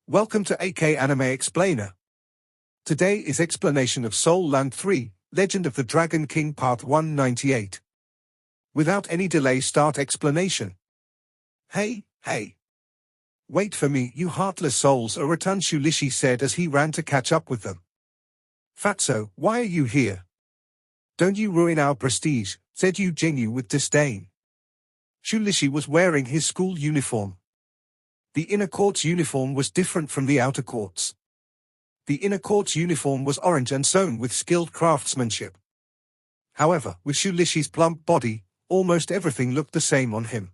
Welcome to AK Anime Explainer. Today is explanation of Soul Land 3, Legend of the Dragon King Part 198. Without any delay, start explanation. Hey. Wait for me, you heartless souls, a Ratan Shulishi said as he ran to catch up with them. Fatso, why are you here? Don't you ruin our prestige, said Yu Jingyu with disdain. Shulishi was wearing his school uniform. The inner court's uniform was different from the outer court's. The inner court's uniform was orange and sewn with skilled craftsmanship. However, with Shulishi's plump body, almost everything looked the same on him.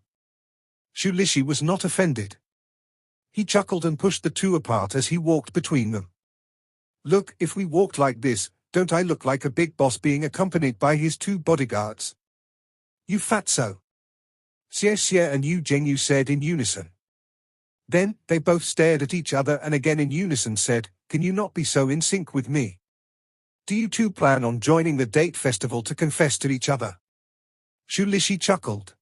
Shulishi was not offended. He chuckled and pushed the two apart as he walked between them. Look, if we walked like this, don't I look like a big boss being accompanied by his two bodyguards? You fatso. Xie and Yu Jingyu said in unison. Then, they both stared at each other and again in unison said, Can you not be so in sync with me? Do you two plan on joining the date festival to confess to each other? Shulishi chuckled.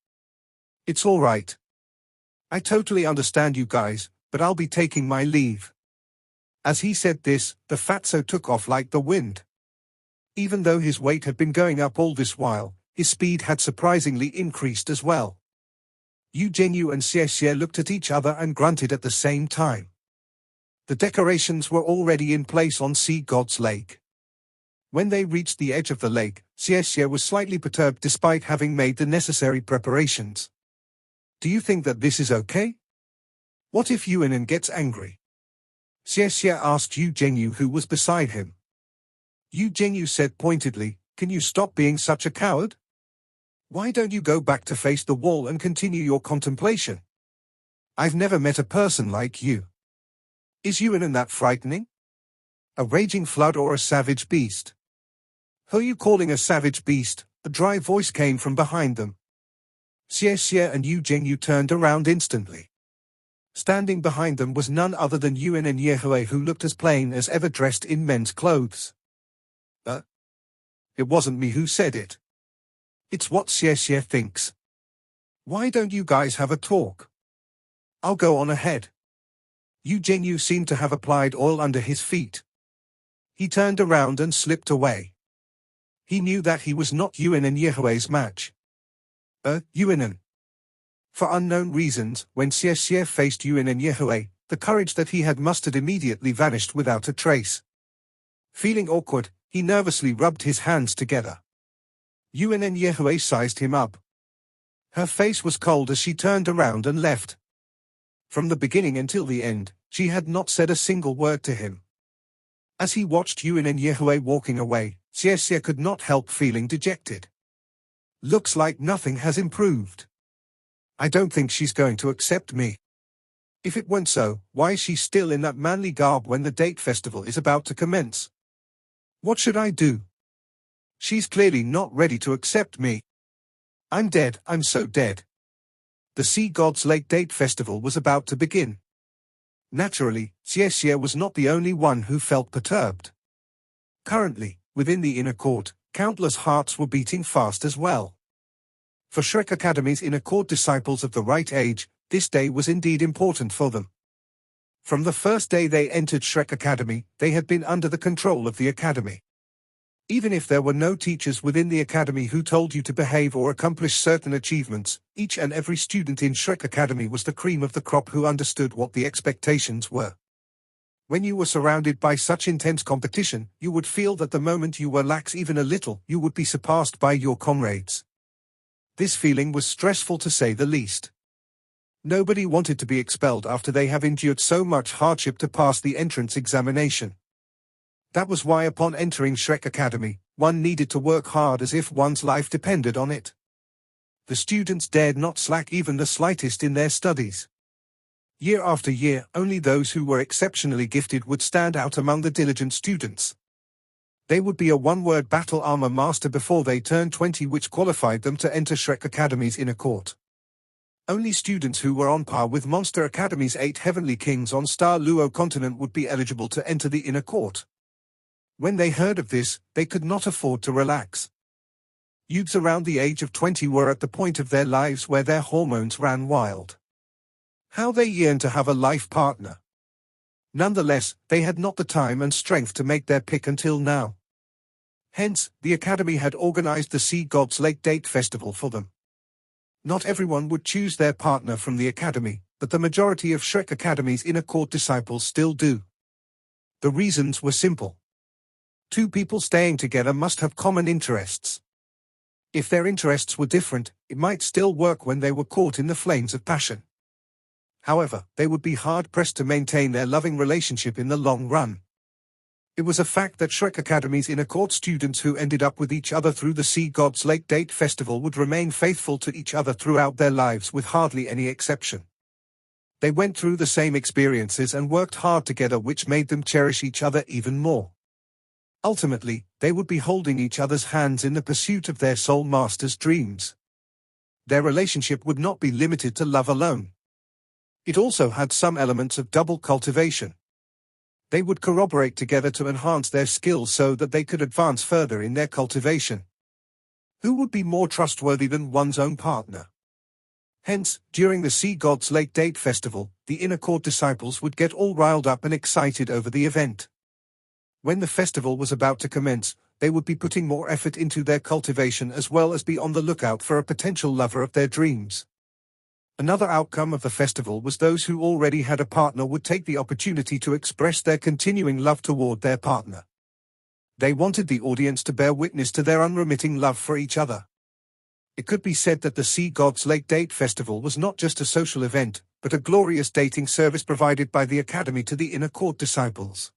It's all right. I totally understand you guys, but I'll be taking my leave. As he said this, the fatso took off like the wind. Even though his weight had been going up all this while, his speed had surprisingly increased as well. Yu Jingyu and Xie looked at each other and grunted at the same time. The decorations were already in place on Sea God's Lake. When they reached the edge of the lake, Xie was slightly perturbed despite having made the necessary preparations. Do you think that this is okay? What if Yuanan gets angry? Xie asked Yu Jingyu, who was beside him. Yu Jingyu said pointedly, Can you stop being such a coward? Why don't you go back to face the wall and continue your contemplation? I've never met a person like you. Is Yuanan that frightening? A raging flood or a savage beast? Who are you calling a savage beast? A dry voice came from behind them. Xie and Yu Jingyu turned around instantly. Standing behind them was none other than Yuanan Yehue, who looked as plain as ever, dressed in men's clothes. It wasn't me who said it. It's what Xie thinks. Why don't you guys have a talk? I'll go on ahead. Yu Jingyu seemed to have applied oil under his feet. He turned around and slipped away. He knew that he was not Yuanan Yehue's match. Yuanan. For unknown reasons, when Xie faced Yuanan Yehue, the courage that he had mustered immediately vanished without a trace. Feeling awkward, he nervously rubbed his hands together. Yuanan Yehue sized him up. Her face was cold as she turned around and left. From the beginning until the end, she had not said a single word to him. As he watched Yuanan Yehue walking away, Xie could not help feeling dejected. Looks like nothing has improved. I don't think she's going to accept me. If it weren't so, why is she still in that manly garb when the date festival is about to commence? What should I do? She's clearly not ready to accept me. I'm dead, I'm so dead. The Sea God's Lake Date Festival was about to begin. Naturally, Xie was not the only one who felt perturbed. Currently, within the inner court, countless hearts were beating fast as well. For Shrek Academy's inner court disciples of the right age, this day was indeed important for them. From the first day they entered Shrek Academy, they had been under the control of the academy. Even if there were no teachers within the academy who told you to behave or accomplish certain achievements, each and every student in Shrek Academy was the cream of the crop who understood what the expectations were. When you were surrounded by such intense competition, you would feel that the moment you were lax even a little, you would be surpassed by your comrades. This feeling was stressful to say the least. Nobody wanted to be expelled after they have endured so much hardship to pass the entrance examination. That was why upon entering Shrek Academy, one needed to work hard as if one's life depended on it. The students dared not slack even the slightest in their studies. Year after year, only those who were exceptionally gifted would stand out among the diligent students. They would be a one-word battle armor master before they turned 20, which qualified them to enter Shrek Academy's inner court. Only students who were on par with Monster Academy's 8 heavenly kings on Star Luo continent would be eligible to enter the inner court. When they heard of this, they could not afford to relax. Youths around the age of 20 were at the point of their lives where their hormones ran wild. How they yearned to have a life partner. Nonetheless, they had not the time and strength to make their pick until now. Hence, the Academy had organized the Sea God's Lake Date Festival for them. Not everyone would choose their partner from the Academy, but the majority of Shrek Academy's inner court disciples still do. The reasons were simple. Two people staying together must have common interests. If their interests were different, it might still work when they were caught in the flames of passion. However, they would be hard-pressed to maintain their loving relationship in the long run. It was a fact that Shrek Academy's inner court students who ended up with each other through the Sea God's Lake Date Festival would remain faithful to each other throughout their lives with hardly any exception. They went through the same experiences and worked hard together, which made them cherish each other even more. Ultimately, they would be holding each other's hands in the pursuit of their soul master's dreams. Their relationship would not be limited to love alone. It also had some elements of double cultivation. They would corroborate together to enhance their skills so that they could advance further in their cultivation. Who would be more trustworthy than one's own partner? Hence, during the Sea God's Lake Date Festival, the inner court disciples would get all riled up and excited over the event. When the festival was about to commence, they would be putting more effort into their cultivation as well as be on the lookout for a potential lover of their dreams. Another outcome of the festival was those who already had a partner would take the opportunity to express their continuing love toward their partner. They wanted the audience to bear witness to their unremitting love for each other. It could be said that the Sea God's Lake Date Festival was not just a social event, but a glorious dating service provided by the Academy to the inner court disciples.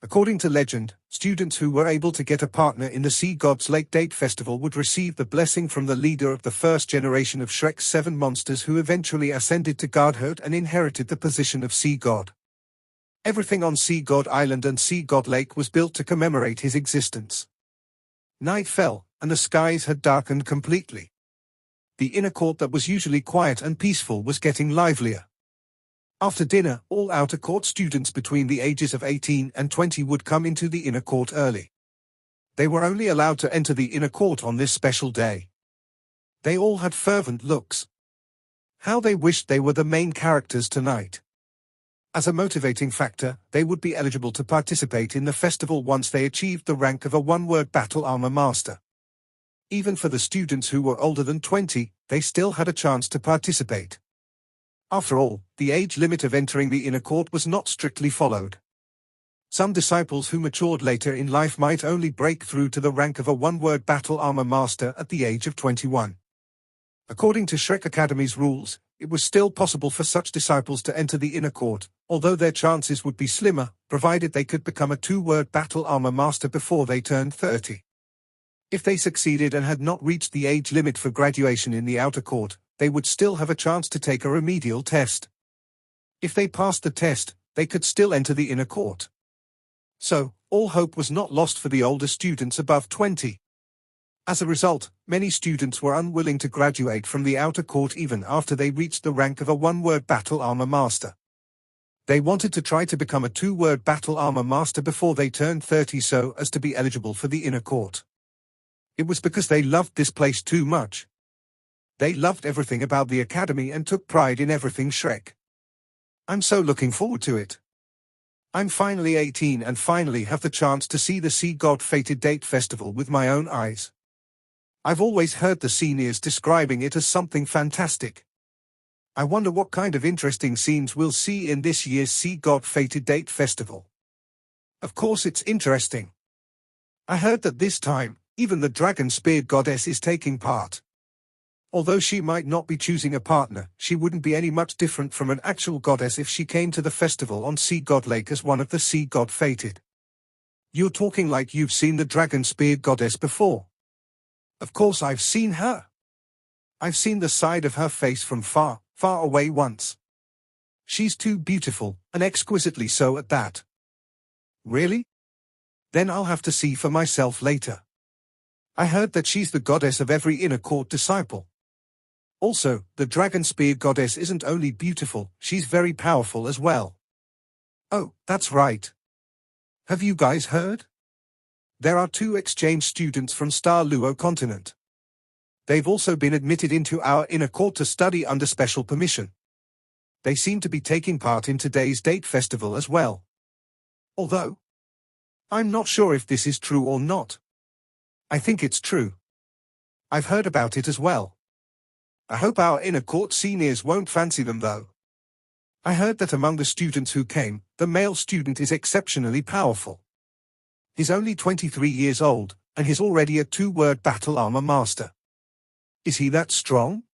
According to legend, students who were able to get a partner in the Sea God's Lake Date Festival would receive the blessing from the leader of the first generation of Shrek's 7 monsters, who eventually ascended to godhood and inherited the position of Sea God. Everything on Sea God Island and Sea God Lake was built to commemorate his existence. Night fell, and the skies had darkened completely. The inner court that was usually quiet and peaceful was getting livelier. After dinner, all outer court students between the ages of 18 and 20 would come into the inner court early. They were only allowed to enter the inner court on this special day. They all had fervent looks. How they wished they were the main characters tonight. As a motivating factor, they would be eligible to participate in the festival once they achieved the rank of a one-word battle armor master. Even for the students who were older than 20, they still had a chance to participate. After all, the age limit of entering the inner court was not strictly followed. Some disciples who matured later in life might only break through to the rank of a one-word battle armor master at the age of 21. According to Shrek Academy's rules, it was still possible for such disciples to enter the inner court, although their chances would be slimmer, provided they could become a two-word battle armor master before they turned 30. If they succeeded and had not reached the age limit for graduation in the outer court, they would still have a chance to take a remedial test. If they passed the test, they could still enter the inner court. So, all hope was not lost for the older students above 20. As a result, many students were unwilling to graduate from the outer court even after they reached the rank of a one-word battle armor master. They wanted to try to become a two-word battle armor master before they turned 30 so as to be eligible for the inner court. It was because they loved this place too much. They loved everything about the Academy and took pride in everything Shrek. I'm so looking forward to it. I'm finally 18 and finally have the chance to see the Sea God Fated Date Festival with my own eyes. I've always heard the seniors describing it as something fantastic. I wonder what kind of interesting scenes we'll see in this year's Sea God Fated Date Festival. Of course it's interesting. I heard that this time, even the dragon-speared goddess is taking part. Although she might not be choosing a partner, she wouldn't be any much different from an actual goddess if she came to the festival on Sea God Lake as one of the Sea God Fated. You're talking like you've seen the dragon-speared goddess before. Of course I've seen her. I've seen the side of her face from far, far away once. She's too beautiful, and exquisitely so at that. Really? Then I'll have to see for myself later. I heard that she's the goddess of every inner court disciple. Also, the dragon-spear goddess isn't only beautiful, she's very powerful as well. Oh, that's right. Have you guys heard? There are 2 exchange students from Douluo continent. They've also been admitted into our inner court to study under special permission. They seem to be taking part in today's date festival as well. Although, I'm not sure if this is true or not. I think it's true. I've heard about it as well. I hope our inner court seniors won't fancy them though. I heard that among the students who came, the male student is exceptionally powerful. He's only 23 years old, and he's already a 2-word battle armor master. Is he that strong?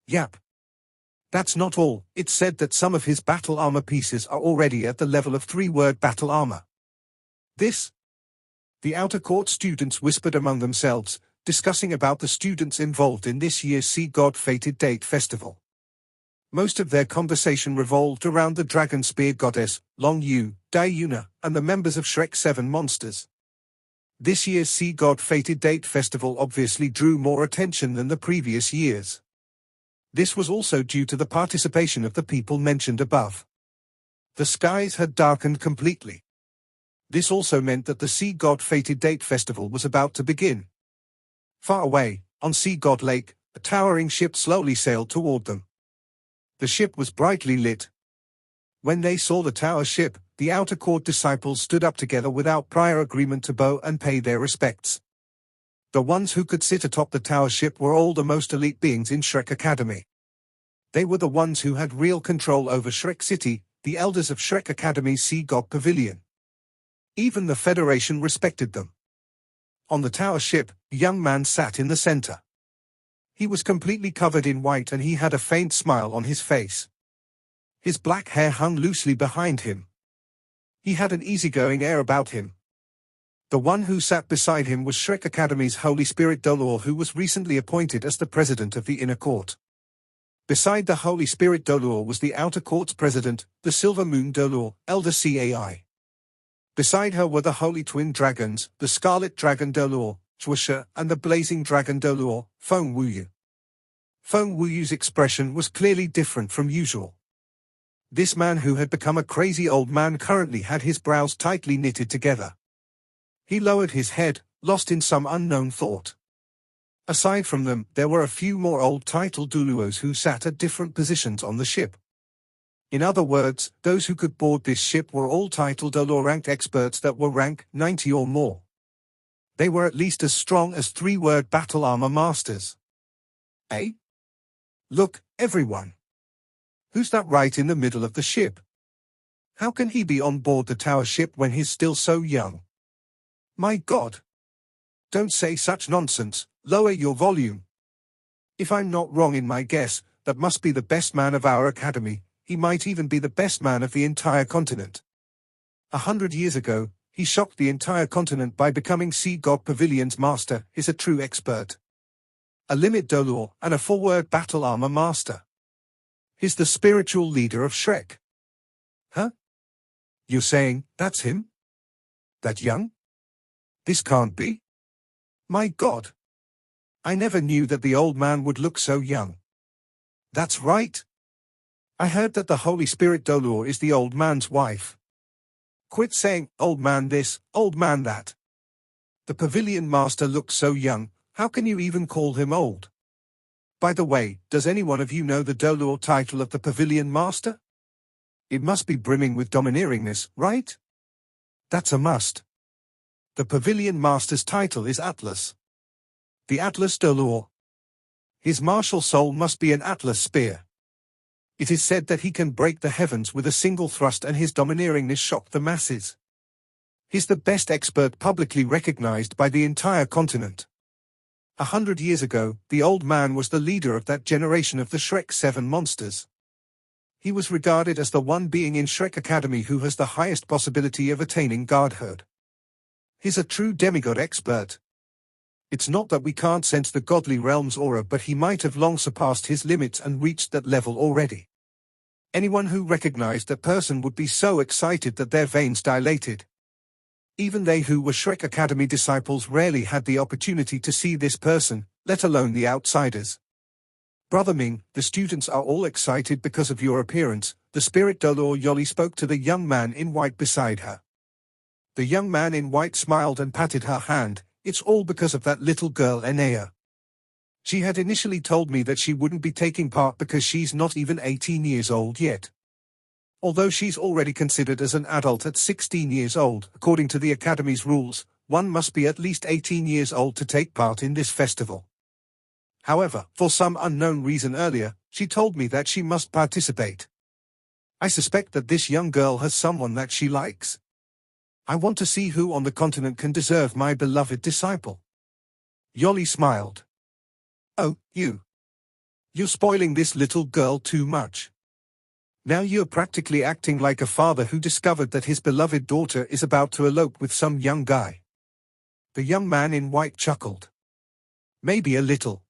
Yep. That's not all. It's said that some of his battle armor pieces are already at the level of 3-word battle armor. The outer court students whispered among themselves, discussing about the students involved in this year's Sea God Fated Date Festival. Most of their conversation revolved around the dragon spear goddess, Long Yu, Dai-Yuna, and the members of Shrek 7 Monsters. This year's Sea God Fated Date Festival obviously drew more attention than the previous years. This was also due to the participation of the people mentioned above. The skies had darkened completely. This also meant that the Sea God Fated Date Festival was about to begin. Far away, on Sea God Lake, a towering ship slowly sailed toward them. The ship was brightly lit. When they saw the tower ship, the outer court disciples stood up together without prior agreement to bow and pay their respects. The ones who could sit atop the tower ship were all the most elite beings in Shrek Academy. They were the ones who had real control over Shrek City, the elders of Shrek Academy's Sea God Pavilion. Even the Federation respected them. On the tower ship, a young man sat in the center. He was completely covered in white and he had a faint smile on his face. His black hair hung loosely behind him. He had an easygoing air about him. The one who sat beside him was Shrek Academy's Holy Spirit Douluo, who was recently appointed as the president of the inner court. Beside the Holy Spirit Douluo was the outer court's president, the Silver Moon Douluo, Elder Cai. Beside her were the Holy Twin Dragons, the Scarlet Dragon Douluo, Zhuoshe, and the Blazing Dragon Douluo, Feng Wuyu. Feng Wuyu's expression was clearly different from usual. This man who had become a crazy old man currently had his brows tightly knitted together. He lowered his head, lost in some unknown thought. Aside from them, there were a few more old title Douluos who sat at different positions on the ship. In other words, those who could board this ship were all title Douluo ranked experts that were rank 90 or more. They were at least as strong as 3-word battle armor masters. Eh? Look, everyone. Who's that right in the middle of the ship? How can he be on board the tower ship when he's still so young? My God! Don't say such nonsense, lower your volume. If I'm not wrong in my guess, that must be the best man of our academy, he might even be the best man of the entire continent. 100 years ago, he shocked the entire continent by becoming Sea God Pavilion's master. He's a true expert. A limit Douluo and a 4-word battle armor master. He's the spiritual leader of Shrek. Huh? You're saying, that's him? That young? This can't be. My God. I never knew that the old man would look so young. That's right. I heard that the Holy Spirit Douluo is the old man's wife. Quit saying, old man this, old man that. The pavilion master looks so young, how can you even call him old? By the way, does any one of you know the Douluo title of the pavilion master? It must be brimming with domineeringness, right? That's a must. The pavilion master's title is Atlas. The Atlas Douluo. His martial soul must be an Atlas spear. It is said that he can break the heavens with a single thrust, and his domineeringness shocked the masses. He's the best expert publicly recognized by the entire continent. 100 years ago, the old man was the leader of that generation of the Shrek 7 monsters. He was regarded as the one being in Shrek Academy who has the highest possibility of attaining godhood. He's a true demigod expert. It's not that we can't sense the godly realm's aura, but he might have long surpassed his limits and reached that level already. Anyone who recognized that person would be so excited that their veins dilated. Even they who were Shrek Academy disciples rarely had the opportunity to see this person, let alone the outsiders. Brother Ming, the students are all excited because of your appearance, the spirit Douluo Yoli spoke to the young man in white beside her. The young man in white smiled and patted her hand. It's all because of that little girl Enea. She had initially told me that she wouldn't be taking part because she's not even 18 years old yet. Although she's already considered as an adult at 16 years old, according to the Academy's rules, one must be at least 18 years old to take part in this festival. However, for some unknown reason earlier, she told me that she must participate. I suspect that this young girl has someone that she likes. I want to see who on the continent can deserve my beloved disciple. Yoli smiled. Oh, you. You're spoiling this little girl too much. Now you're practically acting like a father who discovered that his beloved daughter is about to elope with some young guy. The young man in white chuckled. Maybe a little.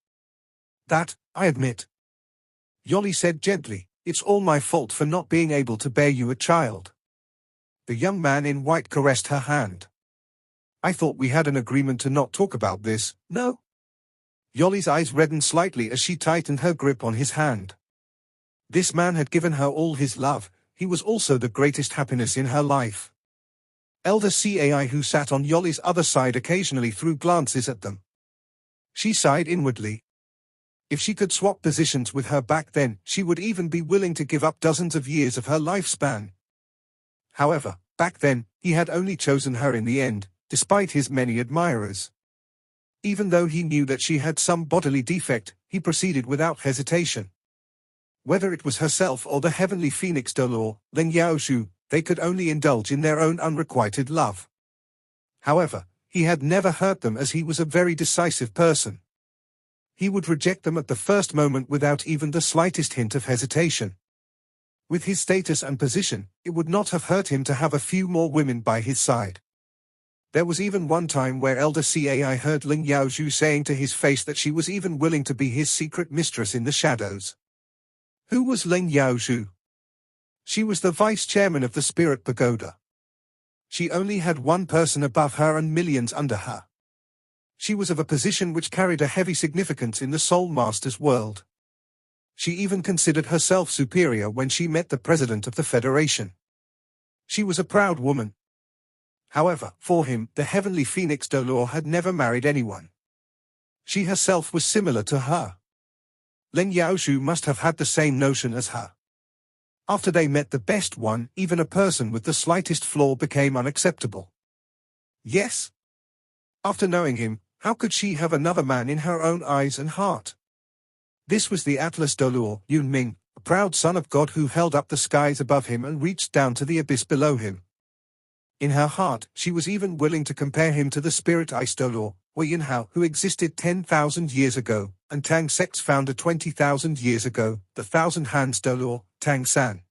That, I admit. Yoli said gently, it's all my fault for not being able to bear you a child. The young man in white caressed her hand. I thought we had an agreement to not talk about this, no? Yoli's eyes reddened slightly as she tightened her grip on his hand. This man had given her all his love, he was also the greatest happiness in her life. Elder Cai who sat on Yoli's other side occasionally threw glances at them. She sighed inwardly. If she could swap positions with her back then, she would even be willing to give up dozens of years of her lifespan. However, back then, he had only chosen her in the end, despite his many admirers. Even though he knew that she had some bodily defect, he proceeded without hesitation. Whether it was herself or the heavenly phoenix Douluo, Leng Yaoshu, they could only indulge in their own unrequited love. However, he had never hurt them as he was a very decisive person. He would reject them at the first moment without even the slightest hint of hesitation. With his status and position, it would not have hurt him to have a few more women by his side. There was even one time where Elder Cai heard Leng Yaoshu saying to his face that she was even willing to be his secret mistress in the shadows. Who was Leng Yaoshu? She was the vice-chairman of the Spirit Pagoda. She only had one person above her and millions under her. She was of a position which carried a heavy significance in the Soul Master's world. She even considered herself superior when she met the president of the Federation. She was a proud woman. However, for him, the heavenly phoenix Douluo had never married anyone. She herself was similar to her. Leng Yaoshu must have had the same notion as her. After they met the best one, even a person with the slightest flaw became unacceptable. Yes. After knowing him, how could she have another man in her own eyes and heart? This was the Atlas Douluo, Yunming, a proud son of God who held up the skies above him and reached down to the abyss below him. In her heart, she was even willing to compare him to the spirit Ice Douluo, or Yinhao, who existed 10,000 years ago, and Tang sect's founder 20,000 years ago, the Thousand Hands Douluo, Tang San.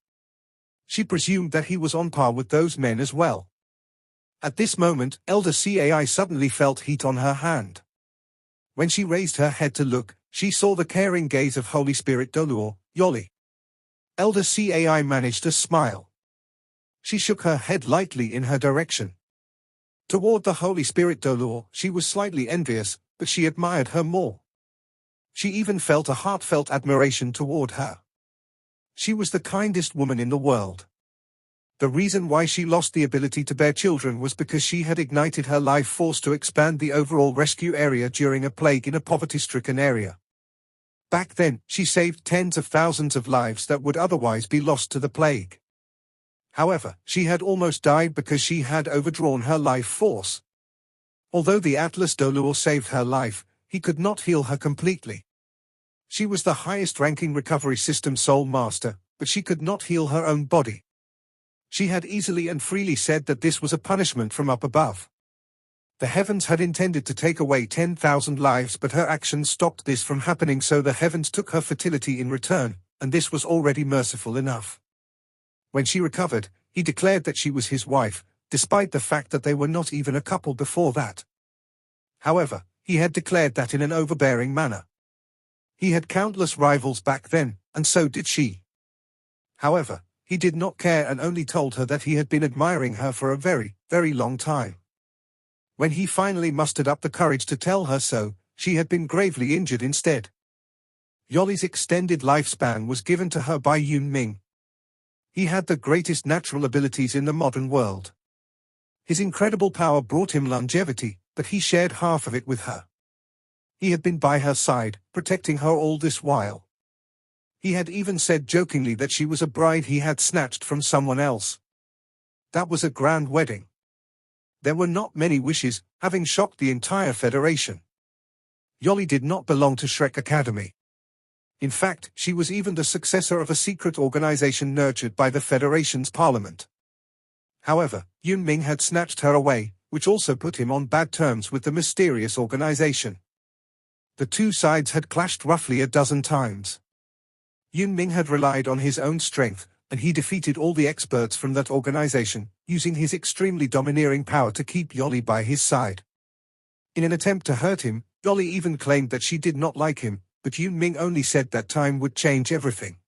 She presumed that he was on par with those men as well. At this moment, Elder Cai suddenly felt heat on her hand. When she raised her head to look, she saw the caring gaze of Holy Spirit Douluo, Yoli. Elder Cai managed a smile. She shook her head lightly in her direction. Toward the Holy Spirit Douluo, she was slightly envious, but she admired her more. She even felt a heartfelt admiration toward her. She was the kindest woman in the world. The reason why she lost the ability to bear children was because she had ignited her life force to expand the overall rescue area during a plague in a poverty-stricken area. Back then, she saved tens of thousands of lives that would otherwise be lost to the plague. However, she had almost died because she had overdrawn her life force. Although the Atlas Douluo saved her life, he could not heal her completely. She was the highest-ranking recovery system Soul Master, but she could not heal her own body. She had easily and freely said that this was a punishment from up above. The heavens had intended to take away 10,000 lives, but her actions stopped this from happening, so the heavens took her fertility in return, and this was already merciful enough. When she recovered, he declared that she was his wife, despite the fact that they were not even a couple before that. However, he had declared that in an overbearing manner. He had countless rivals back then, and so did she. However, he did not care and only told her that he had been admiring her for a very, very long time. When he finally mustered up the courage to tell her so, she had been gravely injured instead. Yoli's extended lifespan was given to her by Yun Ming. He had the greatest natural abilities in the modern world. His incredible power brought him longevity, but he shared half of it with her. He had been by her side, protecting her all this while. He had even said jokingly that she was a bride he had snatched from someone else. That was a grand wedding. There were not many wishes, having shocked the entire Federation. Yoli did not belong to Shrek Academy. In fact, she was even the successor of a secret organization nurtured by the Federation's parliament. However, Yunming had snatched her away, which also put him on bad terms with the mysterious organization. The two sides had clashed roughly a dozen times. Yunming had relied on his own strength, and he defeated all the experts from that organization, using his extremely domineering power to keep Yoli by his side. In an attempt to hurt him, Yoli even claimed that she did not like him, but Yunming only said that time would change everything.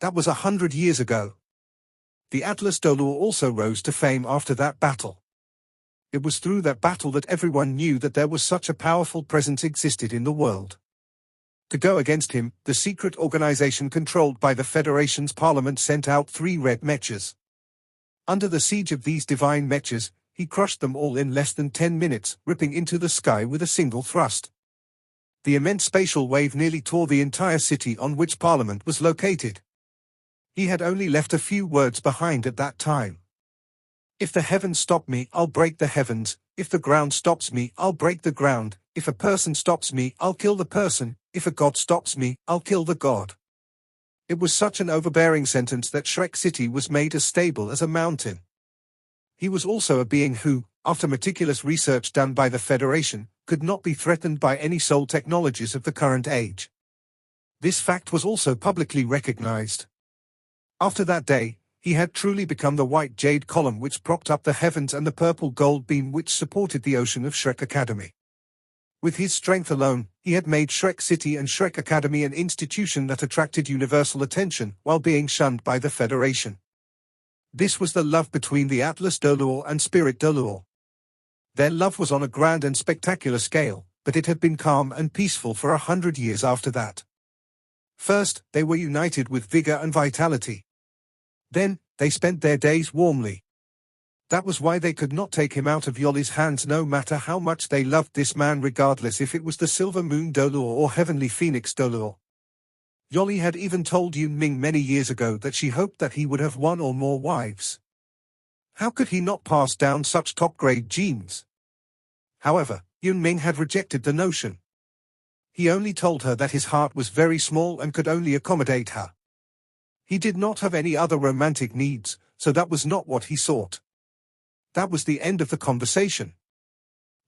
That was 100 years ago. The Atlas Douluo also rose to fame after that battle. It was through that battle that everyone knew that there was such a powerful presence existed in the world. To go against him, the secret organization controlled by the Federation's parliament sent out 3 red mechas. Under the siege of these divine mechas, he crushed them all in less than 10 minutes, ripping into the sky with a single thrust. The immense spatial wave nearly tore the entire city on which Parliament was located. He had only left a few words behind at that time. If the heavens stop me, I'll break the heavens. If the ground stops me, I'll break the ground. If a person stops me, I'll kill the person. If a god stops me, I'll kill the god. It was such an overbearing sentence that Shrek City was made as stable as a mountain. He was also a being who, after meticulous research done by the Federation, could not be threatened by any soul technologies of the current age. This fact was also publicly recognized. After that day, he had truly become the white jade column which propped up the heavens and the purple gold beam which supported the ocean of Shrek Academy. With his strength alone, he had made Shrek City and Shrek Academy an institution that attracted universal attention while being shunned by the Federation. This was the love between the Atlas Douluo and Spirit Douluo. Their love was on a grand and spectacular scale, but it had been calm and peaceful for 100 years after that. First, they were united with vigor and vitality. Then, they spent their days warmly. That was why they could not take him out of Yoli's hands no matter how much they loved this man, regardless if it was the Silver Moon Douluo or Heavenly Phoenix Douluo. Yoli had even told Yunming many years ago that she hoped that he would have 1 or more wives. How could he not pass down such top-grade genes? However, Yunming had rejected the notion. He only told her that his heart was very small and could only accommodate her. He did not have any other romantic needs, so that was not what he sought. That was the end of the conversation.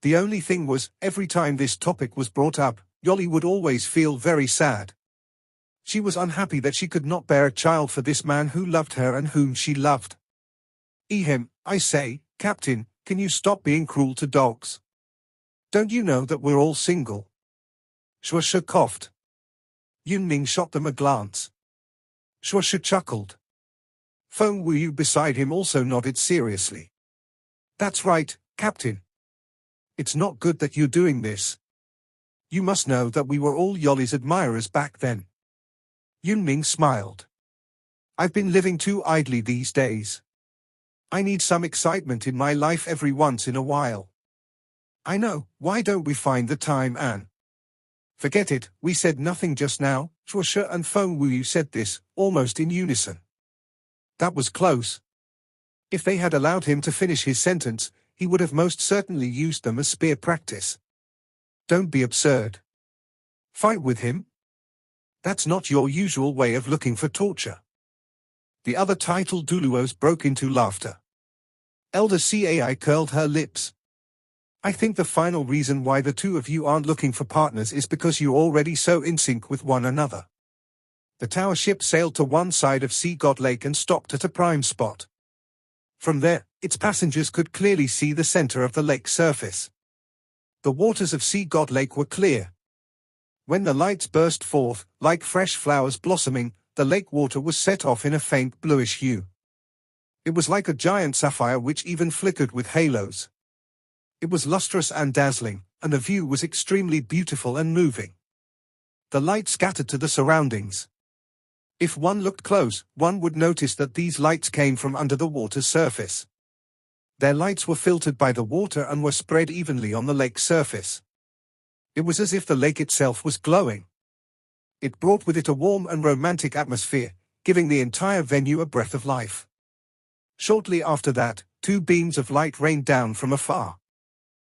The only thing was, every time this topic was brought up, Yoli would always feel very sad. She was unhappy that she could not bear a child for this man who loved her and whom she loved. Ehem, I say, Captain, can you stop being cruel to dogs? Don't you know that we're all single? Shuasha coughed. Yunming shot them a glance. Shuasha chuckled. Feng Wuyu beside him also nodded seriously. That's right, Captain. It's not good that you're doing this. You must know that we were all Yoli's admirers back then. Yunming smiled. I've been living too idly these days. I need some excitement in my life every once in a while. I know, why don't we find the time, Anne? Forget it, we said nothing just now. Shuasha and Feng Wuyu said this, almost in unison. That was close. If they had allowed him to finish his sentence, he would have most certainly used them as spear practice. Don't be absurd. Fight with him? That's not your usual way of looking for torture. The other titled Douluos broke into laughter. Elder Cai curled her lips. I think the final reason why the two of you aren't looking for partners is because you're already so in sync with one another. The tower ship sailed to one side of Sea God Lake and stopped at a prime spot. From there, its passengers could clearly see the center of the lake's surface. The waters of Sea God Lake were clear. When the lights burst forth, like fresh flowers blossoming, the lake water was set off in a faint bluish hue. It was like a giant sapphire which even flickered with halos. It was lustrous and dazzling, and the view was extremely beautiful and moving. The light scattered to the surroundings. If one looked close, one would notice that these lights came from under the water's surface. Their lights were filtered by the water and were spread evenly on the lake's surface. It was as if the lake itself was glowing. It brought with it a warm and romantic atmosphere, giving the entire venue a breath of life. Shortly after that, two beams of light rained down from afar.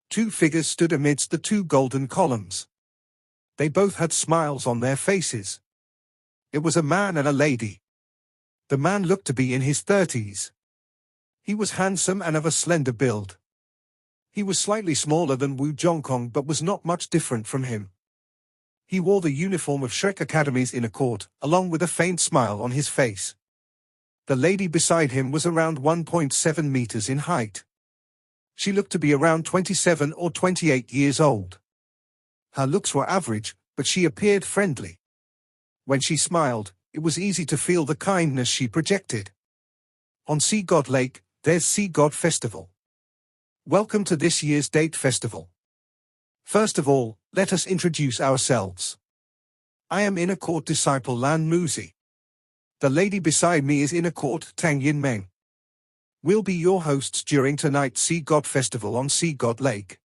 Two figures stood amidst the two golden columns. They both had smiles on their faces. It was a man and a lady. The man looked to be in his 30s. He was handsome and of a slender build. He was slightly smaller than Wu Zhongkong but was not much different from him. He wore the uniform of Shrek Academy's inner court, along with a faint smile on his face. The lady beside him was around 1.7 meters in height. She looked to be around 27 or 28 years old. Her looks were average, but she appeared friendly. When she smiled, it was easy to feel the kindness she projected. On Sea God Lake, there's Sea God Festival. Welcome to this year's date festival. First of all, let us introduce ourselves. I am Inner Court disciple Lan Muzi. The lady beside me is Inner Court Tang Yinmeng. We'll be your hosts during tonight's Sea God Festival on Sea God Lake.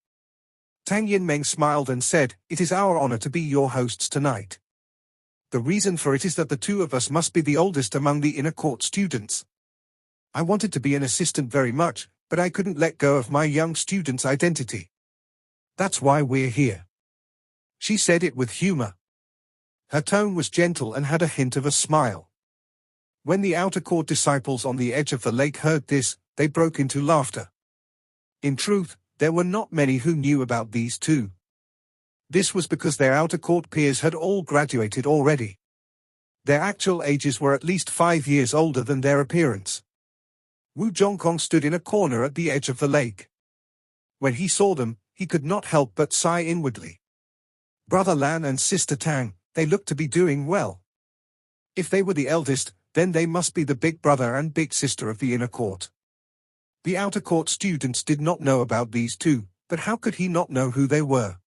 Tang Yinmeng smiled and said, "It is our honor to be your hosts tonight. The reason for it is that the two of us must be the oldest among the Inner Court students. I wanted to be an assistant very much, but I couldn't let go of my young student's identity. That's why we're here." She said it with humor. Her tone was gentle and had a hint of a smile. When the outer court disciples on the edge of the lake heard this, they broke into laughter. In truth, there were not many who knew about these two. This was because their outer court peers had all graduated already. Their actual ages were at least 5 years older than their appearance. Wu Zhongkong stood in a corner at the edge of the lake. When he saw them, he could not help but sigh inwardly. Brother Lan and Sister Tang, they looked to be doing well. If they were the eldest, then they must be the big brother and big sister of the inner court. The outer court students did not know about these two, but how could he not know who they were?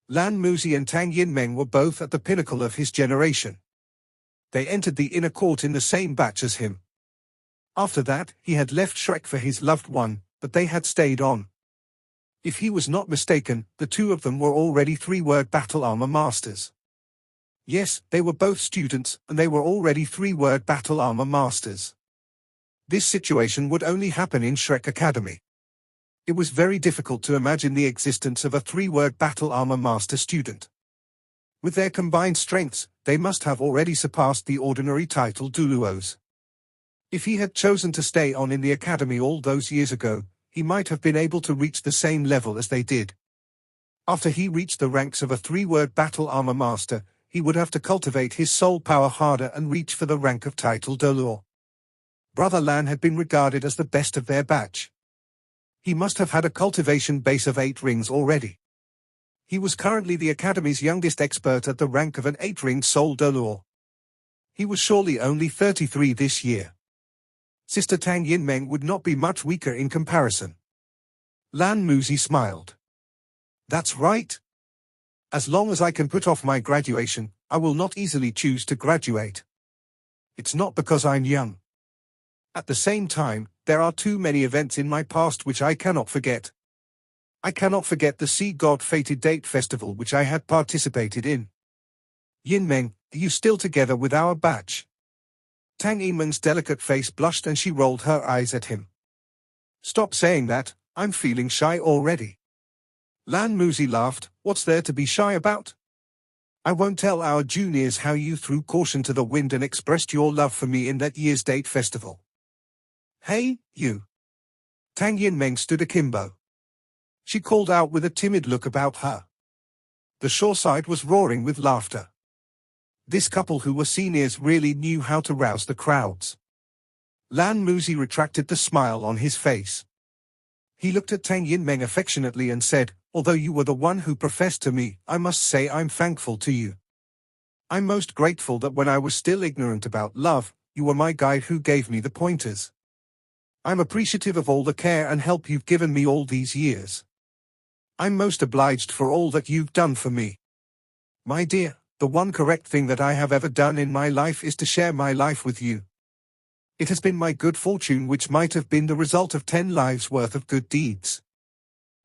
Lan Muzi and Tang Yinmeng were both at the pinnacle of his generation. They entered the inner court in the same batch as him. After that, he had left Shrek for his loved one, but they had stayed on. If he was not mistaken, the two of them were already 3-word battle armor masters. Yes, they were both students, and they were already 3-word battle armor masters. This situation would only happen in Shrek Academy. It was very difficult to imagine the existence of a 3-word battle armor master student. With their combined strengths, they must have already surpassed the ordinary title Douluos. If he had chosen to stay on in the academy all those years ago, he might have been able to reach the same level as they did. After he reached the ranks of a 3-word battle armor master, he would have to cultivate his soul power harder and reach for the rank of title Douluo. Brother Lan had been regarded as the best of their batch. He must have had a cultivation base of 8 rings already. He was currently the academy's youngest expert at the rank of an 8-ring soul Douluo. He was surely only 33 this year. Sister Tang Yinmeng would not be much weaker in comparison. Lan Muzi smiled. That's right. As long as I can put off my graduation, I will not easily choose to graduate. It's not because I'm young. At the same time, there are too many events in my past which I cannot forget. I cannot forget the Sea God Fated Date Festival which I had participated in. Yinmeng, are you still together with our batch? Tang Yinmeng's delicate face blushed and she rolled her eyes at him. Stop saying that, I'm feeling shy already. Lan Muzi laughed, what's there to be shy about? I won't tell our juniors how you threw caution to the wind and expressed your love for me in that year's date festival. Hey, you. Tang Yinmeng stood akimbo. She called out with a timid look about her. The shoreside was roaring with laughter. This couple who were seniors really knew how to rouse the crowds. Lan Muzi retracted the smile on his face. He looked at Tang Yinmeng affectionately and said, although you were the one who professed to me, I must say I'm thankful to you. I'm most grateful that when I was still ignorant about love, you were my guide who gave me the pointers. I'm appreciative of all the care and help you've given me all these years. I'm most obliged for all that you've done for me. My dear, the one correct thing that I have ever done in my life is to share my life with you. It has been my good fortune which might have been the result of 10 lives worth of good deeds.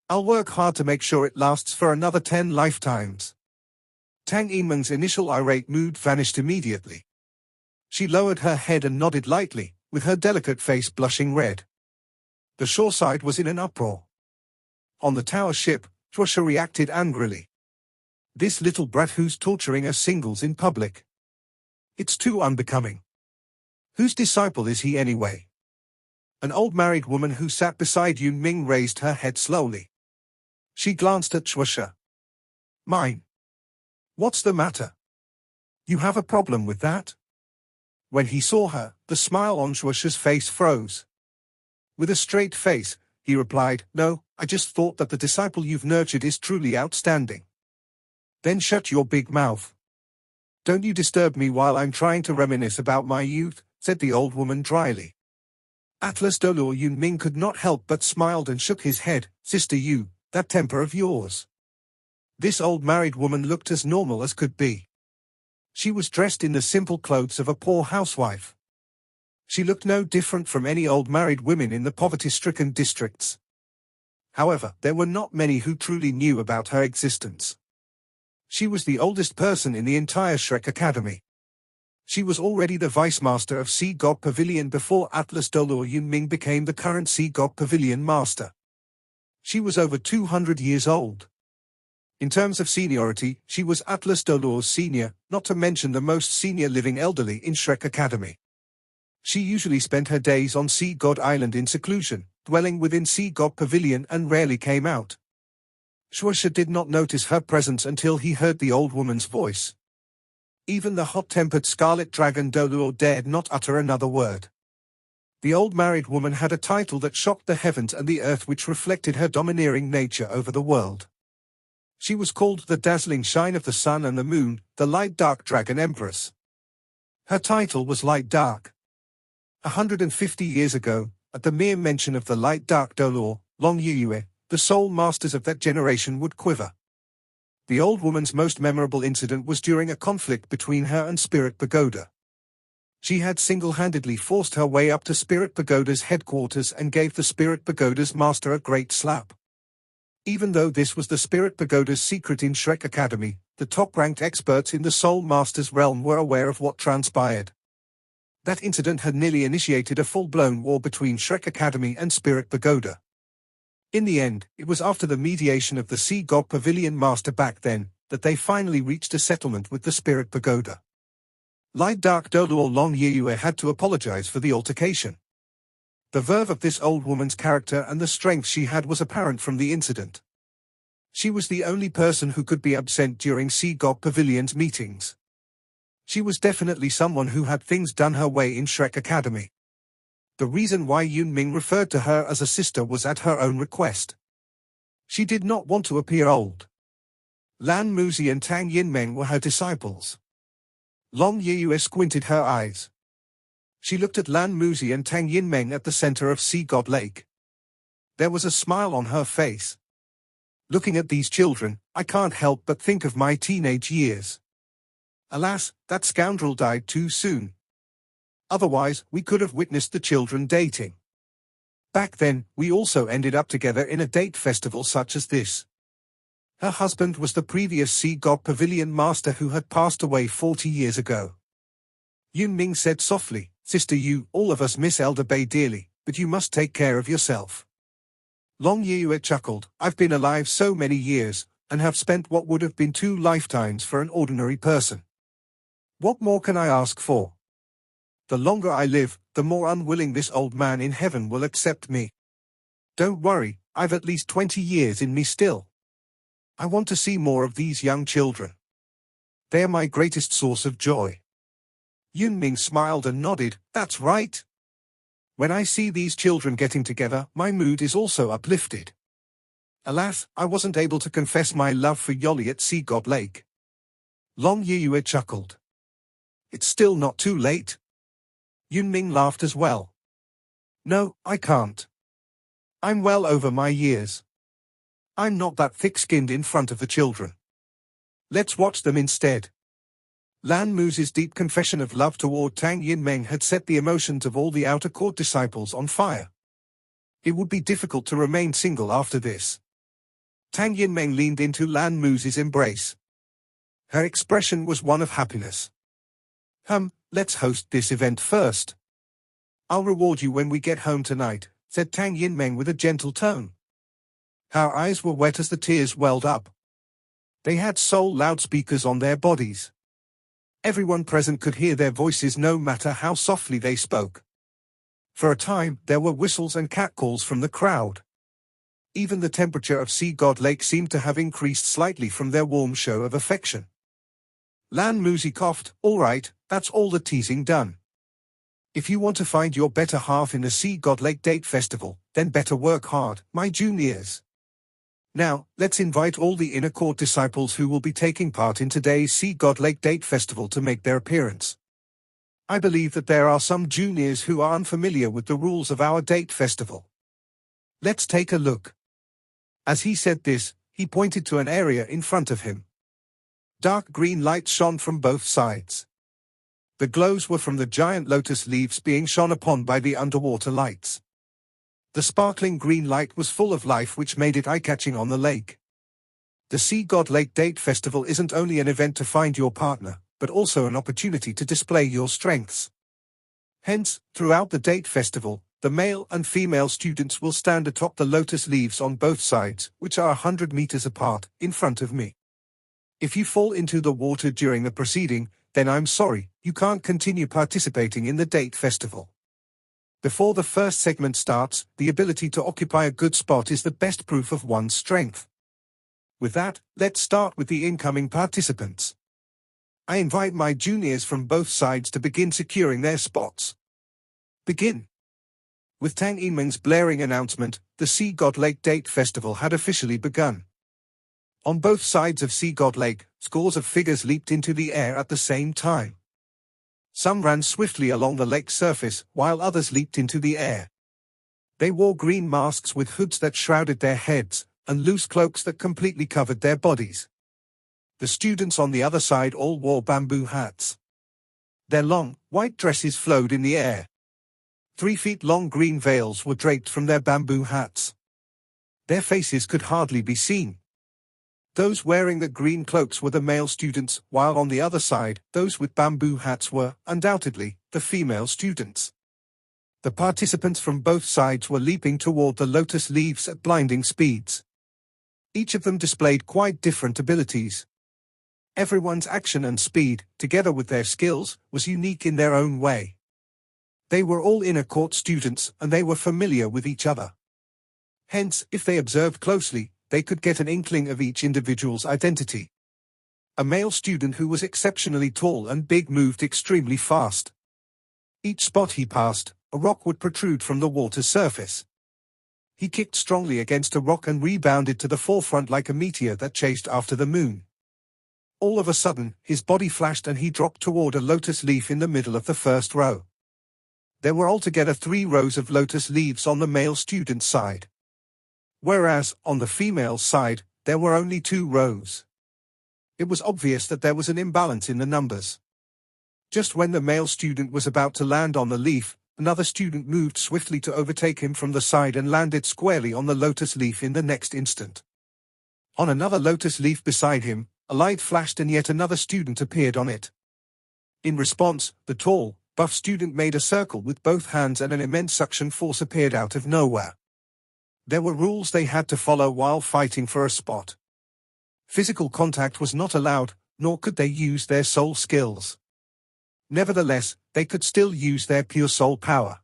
I'll work hard to make sure it lasts for another 10 lifetimes. Tang Yinmeng's initial irate mood vanished immediately. She lowered her head and nodded lightly, with her delicate face blushing red. The shoreside was in an uproar. On the tower ship, Shuosha reacted angrily. This little brat who's torturing us singles in public. It's too unbecoming. Whose disciple is he anyway? An old married woman who sat beside Yunming raised her head slowly. She glanced at Shuosha. Mine. What's the matter? You have a problem with that? When he saw her, the smile on Shuosha's face froze. With a straight face, he replied, No, I just thought that the disciple you've nurtured is truly outstanding. Then shut your big mouth. Don't you disturb me while I'm trying to reminisce about my youth, said the old woman dryly. Atlas Douluo Yunming could not help but smiled and shook his head. Sister Yu, that temper of yours. This old married woman looked as normal as could be. She was dressed in the simple clothes of a poor housewife. She looked no different from any old married women in the poverty-stricken districts. However, there were not many who truly knew about her existence. She was the oldest person in the entire Shrek Academy. She was already the Vice Master of Sea God Pavilion before Atlas Douluo Yunming became the current Sea God Pavilion Master. She was over 200 years old. In terms of seniority, she was Atlas Douluo's senior, not to mention the most senior living elderly in Shrek Academy. She usually spent her days on Sea God Island in seclusion, dwelling within Sea God Pavilion and rarely came out. Shuosha did not notice her presence until he heard the old woman's voice. Even the hot-tempered scarlet dragon Douluo dared not utter another word. The old married woman had a title that shocked the heavens and the earth, which reflected her domineering nature over the world. She was called the dazzling shine of the sun and the moon, the light-dark dragon empress. Her title was light-dark. 150 years ago, at the mere mention of the light-dark Douluo, Long Yuyue, the sole masters of that generation would quiver. The old woman's most memorable incident was during a conflict between her and Spirit Pagoda. She had single-handedly forced her way up to Spirit Pagoda's headquarters and gave the Spirit Pagoda's master a great slap. Even though this was the Spirit Pagoda's secret in Shrek Academy, the top-ranked experts in the Soul Master's realm were aware of what transpired. That incident had nearly initiated a full-blown war between Shrek Academy and Spirit Pagoda. In the end, it was after the mediation of the Sea God Pavilion Master back then, that they finally reached a settlement with the Spirit Pagoda. Light Dark Douluo Long Yuyue had to apologize for the altercation. The verve of this old woman's character and the strength she had was apparent from the incident. She was the only person who could be absent during Sea God Pavilion's meetings. She was definitely someone who had things done her way in Shrek Academy. The reason why Yunming referred to her as a sister was at her own request. She did not want to appear old. Lan Muzi and Tang Yinmeng were her disciples. Long Yuyue squinted her eyes. She looked at Lan Muzi and Tang Yinmeng at the center of Sea God Lake. There was a smile on her face. Looking at these children, I can't help but think of my teenage years. Alas, that scoundrel died too soon. Otherwise, we could have witnessed the children dating. Back then, we also ended up together in a date festival such as this. Her husband was the previous Sea God Pavilion Master who had passed away 40 years ago. Yunming said softly, Sister Yu, all of us miss Elder Bei dearly, but you must take care of yourself. Long Yuyue chuckled, I've been alive so many years, and have spent what would have been 2 lifetimes for an ordinary person. What more can I ask for? The longer I live, the more unwilling this old man in heaven will accept me. Don't worry, I've at least 20 years in me still. I want to see more of these young children. They're my greatest source of joy. Yunming smiled and nodded, that's right. When I see these children getting together, my mood is also uplifted. Alas, I wasn't able to confess my love for Yoli at Sea God Lake. Long Yuyue chuckled. It's still not too late. Yunming laughed as well. No, I can't. I'm well over my years. I'm not that thick-skinned in front of the children. Let's watch them instead. Lan Muzi's deep confession of love toward Tang Yinmeng had set the emotions of all the outer court disciples on fire. It would be difficult to remain single after this. Tang Yinmeng leaned into Lan Mu's embrace. Her expression was one of happiness. Let's host this event first. I'll reward you when we get home tonight, said Tang Yinmeng with a gentle tone. Her eyes were wet as the tears welled up. They had soul loudspeakers on their bodies. Everyone present could hear their voices no matter how softly they spoke. For a time, there were whistles and catcalls from the crowd. Even the temperature of Sea God Lake seemed to have increased slightly from their warm show of affection. Lan Muzi coughed. All right, that's all the teasing done. If you want to find your better half in the Sea God Lake Date Festival, then better work hard, my juniors. Now, let's invite all the inner court disciples who will be taking part in today's Sea God Lake Date Festival to make their appearance. I believe that there are some juniors who are unfamiliar with the rules of our date festival. Let's take a look. As he said this, he pointed to an area in front of him. Dark green light shone from both sides. The glows were from the giant lotus leaves being shone upon by the underwater lights. The sparkling green light was full of life, which made it eye-catching on the lake. The Sea God Lake Date Festival isn't only an event to find your partner, but also an opportunity to display your strengths. Hence, throughout the date festival, the male and female students will stand atop the lotus leaves on both sides, which are 100 meters apart, in front of me. If you fall into the water during the proceeding, then I'm sorry, you can't continue participating in the date festival. Before the first segment starts, the ability to occupy a good spot is the best proof of one's strength. With that, let's start with the incoming participants. I invite my juniors from both sides to begin securing their spots. Begin. With Tang Yinmeng's blaring announcement, the Sea God Lake Date Festival had officially begun. On both sides of Sea God Lake, scores of figures leaped into the air at the same time. Some ran swiftly along the lake's surface, while others leaped into the air. They wore green masks with hoods that shrouded their heads, and loose cloaks that completely covered their bodies. The students on the other side all wore bamboo hats. Their long, white dresses flowed in the air. 3-feet-long green veils were draped from their bamboo hats. Their faces could hardly be seen. Those wearing the green cloaks were the male students, while on the other side, those with bamboo hats were, undoubtedly, the female students. The participants from both sides were leaping toward the lotus leaves at blinding speeds. Each of them displayed quite different abilities. Everyone's action and speed, together with their skills, was unique in their own way. They were all inner court students, and they were familiar with each other. Hence, if they observed closely, they could get an inkling of each individual's identity. A male student who was exceptionally tall and big moved extremely fast. Each spot he passed, a rock would protrude from the water's surface. He kicked strongly against a rock and rebounded to the forefront like a meteor that chased after the moon. All of a sudden, his body flashed and he dropped toward a lotus leaf in the middle of the first row. There were altogether 3 rows of lotus leaves on the male student's side. Whereas, on the female side, there were only 2 rows. It was obvious that there was an imbalance in the numbers. Just when the male student was about to land on the leaf, another student moved swiftly to overtake him from the side and landed squarely on the lotus leaf in the next instant. On another lotus leaf beside him, a light flashed and yet another student appeared on it. In response, the tall, buff student made a circle with both hands and an immense suction force appeared out of nowhere. There were rules they had to follow while fighting for a spot. Physical contact was not allowed, nor could they use their soul skills. Nevertheless, they could still use their pure soul power.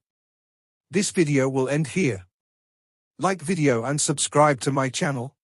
This video will end here. Like video and subscribe to my channel.